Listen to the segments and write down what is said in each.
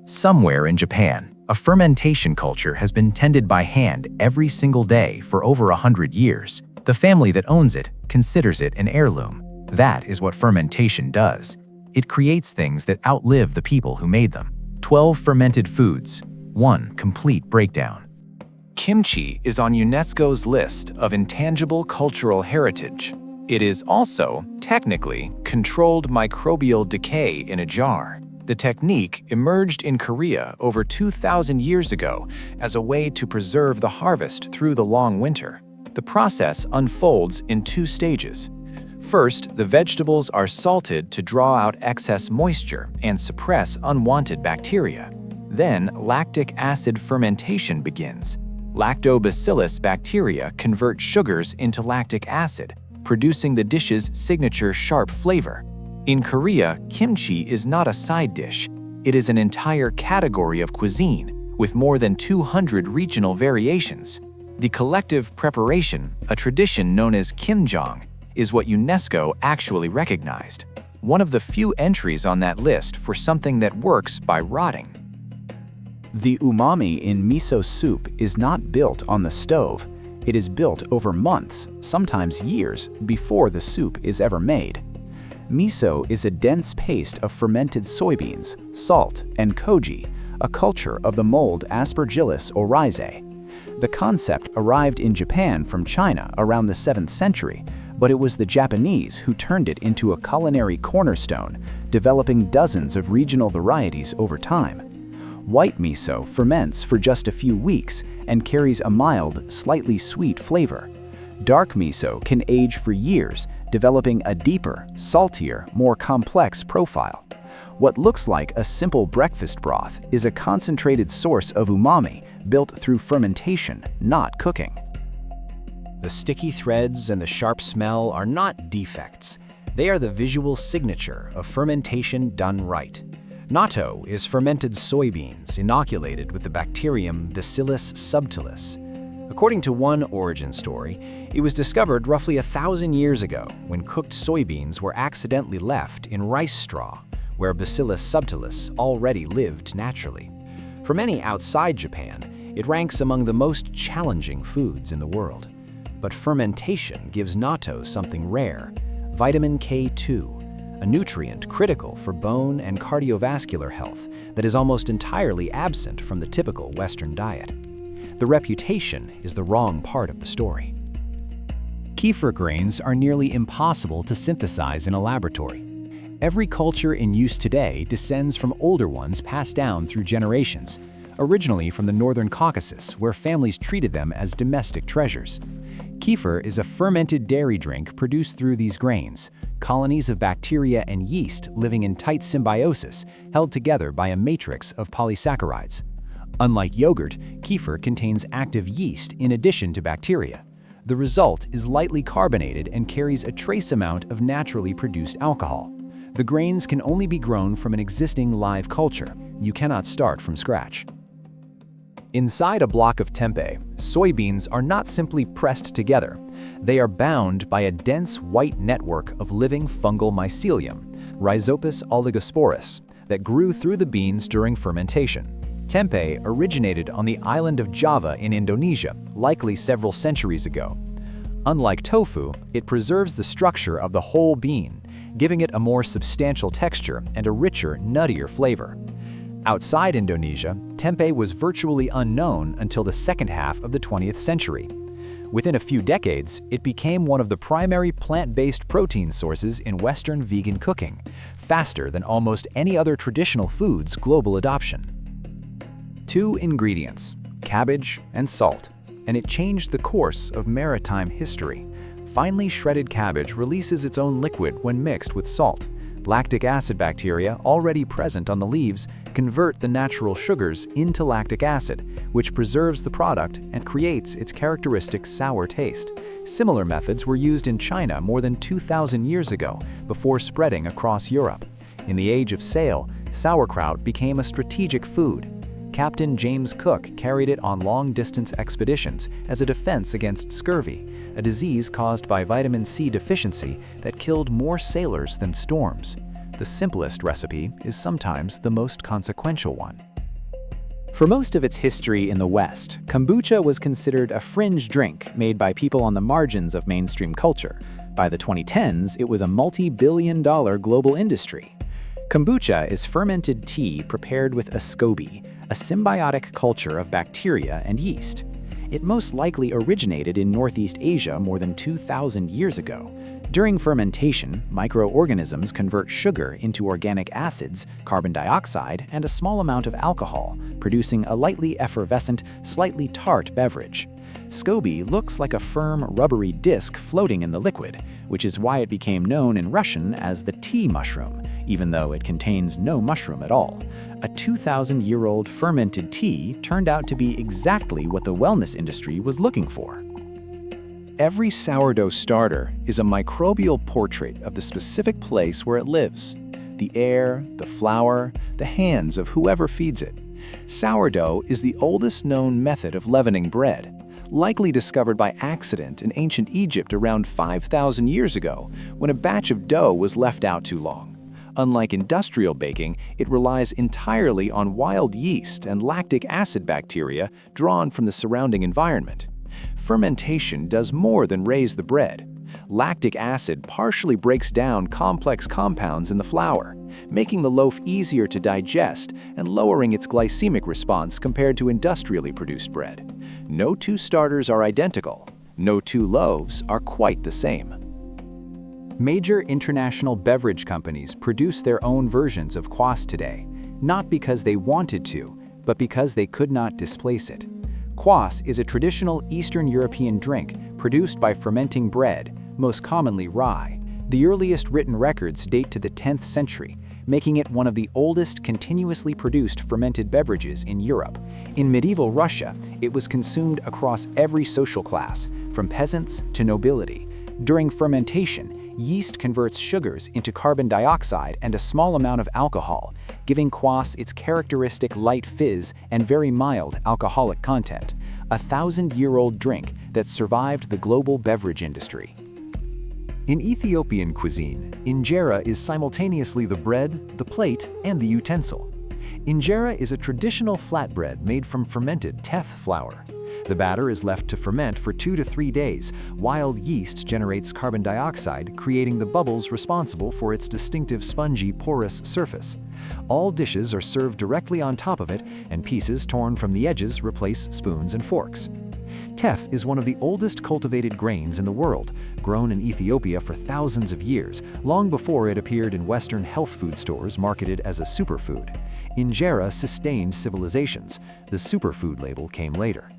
Somewhere in Japan, a fermentation culture has been tended by hand every single day for over 100 years. The family that owns it considers it an heirloom. That is what fermentation does. It creates things that outlive the people who made them. 12 fermented foods. 1 complete breakdown. Kimchi is on UNESCO's list of intangible cultural heritage. It is also, technically, controlled microbial decay in a jar. The technique emerged in Korea over 2,000 years ago as a way to preserve the harvest through the long winter. The process unfolds in 2 stages. First, the vegetables are salted to draw out excess moisture and suppress unwanted bacteria. Then, lactic acid fermentation begins. Lactobacillus bacteria convert sugars into lactic acid, producing the dish's signature sharp flavor. In Korea, kimchi is not a side dish. It is an entire category of cuisine, with more than 200 regional variations. The collective preparation, a tradition known as kimjang, is what UNESCO actually recognized. One of the few entries on that list for something that works by rotting. The umami in miso soup is not built on the stove. It is built over months, sometimes years, before the soup is ever made. Miso is a dense paste of fermented soybeans, salt, and koji, a culture of the mold Aspergillus oryzae. The concept arrived in Japan from China around the 7th century, but it was the Japanese who turned it into a culinary cornerstone, developing dozens of regional varieties over time. White miso ferments for just a few weeks and carries a mild, slightly sweet flavor. Dark miso can age for years, developing a deeper, saltier, more complex profile. What looks like a simple breakfast broth is a concentrated source of umami built through fermentation, not cooking. The sticky threads and the sharp smell are not defects. They are the visual signature of fermentation done right. Natto is fermented soybeans inoculated with the bacterium Bacillus subtilis. According to one origin story, it was discovered roughly 1,000 years ago when cooked soybeans were accidentally left in rice straw, where Bacillus subtilis already lived naturally. For many outside Japan, it ranks among the most challenging foods in the world. But fermentation gives natto something rare, vitamin K2, a nutrient critical for bone and cardiovascular health that is almost entirely absent from the typical Western diet. The reputation is the wrong part of the story. Kefir grains are nearly impossible to synthesize in a laboratory. Every culture in use today descends from older ones passed down through generations, originally from the northern Caucasus, where families treated them as domestic treasures. Kefir is a fermented dairy drink produced through these grains, colonies of bacteria and yeast living in tight symbiosis, held together by a matrix of polysaccharides. Unlike yogurt, kefir contains active yeast in addition to bacteria. The result is lightly carbonated and carries a trace amount of naturally produced alcohol. The grains can only be grown from an existing live culture. You cannot start from scratch. Inside a block of tempeh, soybeans are not simply pressed together. They are bound by a dense white network of living fungal mycelium, Rhizopus oligosporus, that grew through the beans during fermentation. Tempeh originated on the island of Java in Indonesia, likely several centuries ago. Unlike tofu, it preserves the structure of the whole bean, giving it a more substantial texture and a richer, nuttier flavor. Outside Indonesia, tempeh was virtually unknown until the second half of the 20th century. Within a few decades, it became one of the primary plant-based protein sources in Western vegan cooking, faster than almost any other traditional food's global adoption. 2 ingredients, cabbage and salt, and it changed the course of maritime history. Finely shredded cabbage releases its own liquid when mixed with salt. Lactic acid bacteria already present on the leaves convert the natural sugars into lactic acid, which preserves the product and creates its characteristic sour taste. Similar methods were used in China more than 2,000 years ago before spreading across Europe. In the age of sail, sauerkraut became a strategic food. Captain James Cook carried it on long-distance expeditions as a defense against scurvy, a disease caused by vitamin C deficiency that killed more sailors than storms. The simplest recipe is sometimes the most consequential one. For most of its history in the West, kombucha was considered a fringe drink made by people on the margins of mainstream culture. By the 2010s, it was a multi-billion-dollar global industry. Kombucha is fermented tea prepared with a SCOBY, a symbiotic culture of bacteria and yeast. It most likely originated in Northeast Asia more than 2,000 years ago. During fermentation, microorganisms convert sugar into organic acids, carbon dioxide, and a small amount of alcohol, producing a lightly effervescent, slightly tart beverage. SCOBY looks like a firm, rubbery disc floating in the liquid, which is why it became known in Russian as the tea mushroom, even though it contains no mushroom at all. A 2,000-year-old fermented tea turned out to be exactly what the wellness industry was looking for. Every sourdough starter is a microbial portrait of the specific place where it lives. The air, the flour, the hands of whoever feeds it. Sourdough is the oldest known method of leavening bread, likely discovered by accident in ancient Egypt around 5,000 years ago, when a batch of dough was left out too long. Unlike industrial baking, it relies entirely on wild yeast and lactic acid bacteria drawn from the surrounding environment. Fermentation does more than raise the bread. Lactic acid partially breaks down complex compounds in the flour, making the loaf easier to digest and lowering its glycemic response compared to industrially produced bread. No two starters are identical. No two loaves are quite the same. Major international beverage companies produce their own versions of Kvass today, not because they wanted to, but because they could not displace it. Kvass is a traditional Eastern European drink produced by fermenting bread, most commonly rye. The earliest written records date to the 10th century, making it one of the oldest continuously produced fermented beverages in Europe. In medieval Russia, it was consumed across every social class, from peasants to nobility. During fermentation, yeast converts sugars into carbon dioxide and a small amount of alcohol, giving Kvass its characteristic light fizz and very mild alcoholic content, a 1,000-year-old drink that survived the global beverage industry. In Ethiopian cuisine, injera is simultaneously the bread, the plate, and the utensil. Injera is a traditional flatbread made from fermented teff flour. The batter is left to ferment for 2 to 3 days. Wild yeast generates carbon dioxide, creating the bubbles responsible for its distinctive spongy, porous surface. All dishes are served directly on top of it, and pieces torn from the edges replace spoons and forks. Teff is one of the oldest cultivated grains in the world, grown in Ethiopia for thousands of years, long before it appeared in Western health food stores marketed as a superfood. Injera sustained civilizations. The superfood label came later.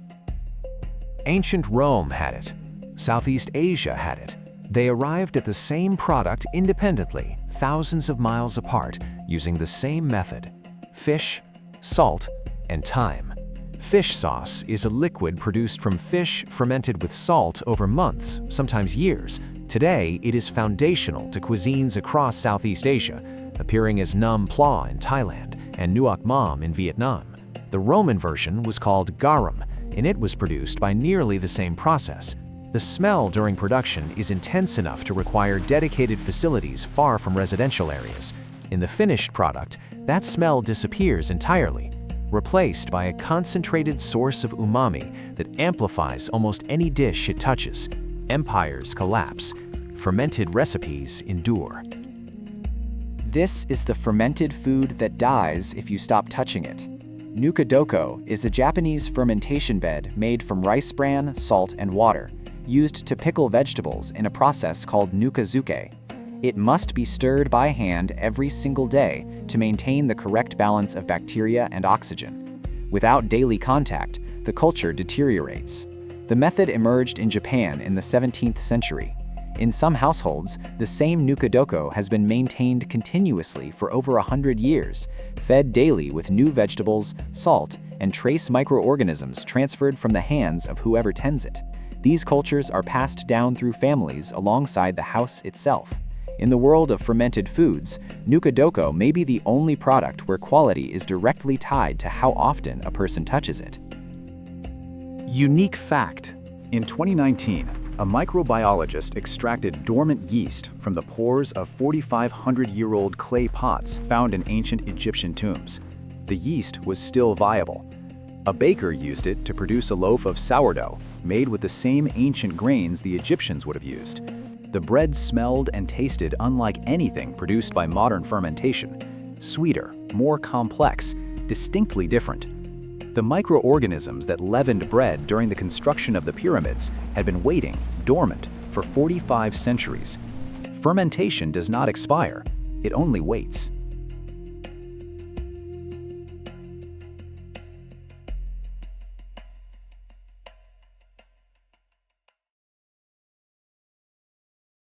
Ancient Rome had it. Southeast Asia had it. They arrived at the same product independently, thousands of miles apart, using the same method: fish, salt, and time. Fish sauce is a liquid produced from fish fermented with salt over months, sometimes years. Today, it is foundational to cuisines across Southeast Asia, appearing as Nam Pla in Thailand and Nuoc Mam in Vietnam. The Roman version was called garum, and it was produced by nearly the same process. The smell during production is intense enough to require dedicated facilities far from residential areas. In the finished product, that smell disappears entirely, replaced by a concentrated source of umami that amplifies almost any dish it touches. Empires collapse. Fermented recipes endure. This is the fermented food that dies if you stop touching it. Nukadoko is a Japanese fermentation bed made from rice bran, salt, and water, used to pickle vegetables in a process called nukazuke. It must be stirred by hand every single day to maintain the correct balance of bacteria and oxygen. Without daily contact, the culture deteriorates. The method emerged in Japan in the 17th century. In some households, the same Nukadoko has been maintained continuously for over 100 years, fed daily with new vegetables, salt, and trace microorganisms transferred from the hands of whoever tends it. These cultures are passed down through families alongside the house itself. In the world of fermented foods, Nukadoko may be the only product where quality is directly tied to how often a person touches it. Unique fact: in 2019, a microbiologist extracted dormant yeast from the pores of 4,500-year-old clay pots found in ancient Egyptian tombs. The yeast was still viable. A baker used it to produce a loaf of sourdough, made with the same ancient grains the Egyptians would have used. The bread smelled and tasted unlike anything produced by modern fermentation. Sweeter, more complex, distinctly different. The microorganisms that leavened bread during the construction of the pyramids had been waiting, dormant, for 45 centuries. Fermentation does not expire, it only waits.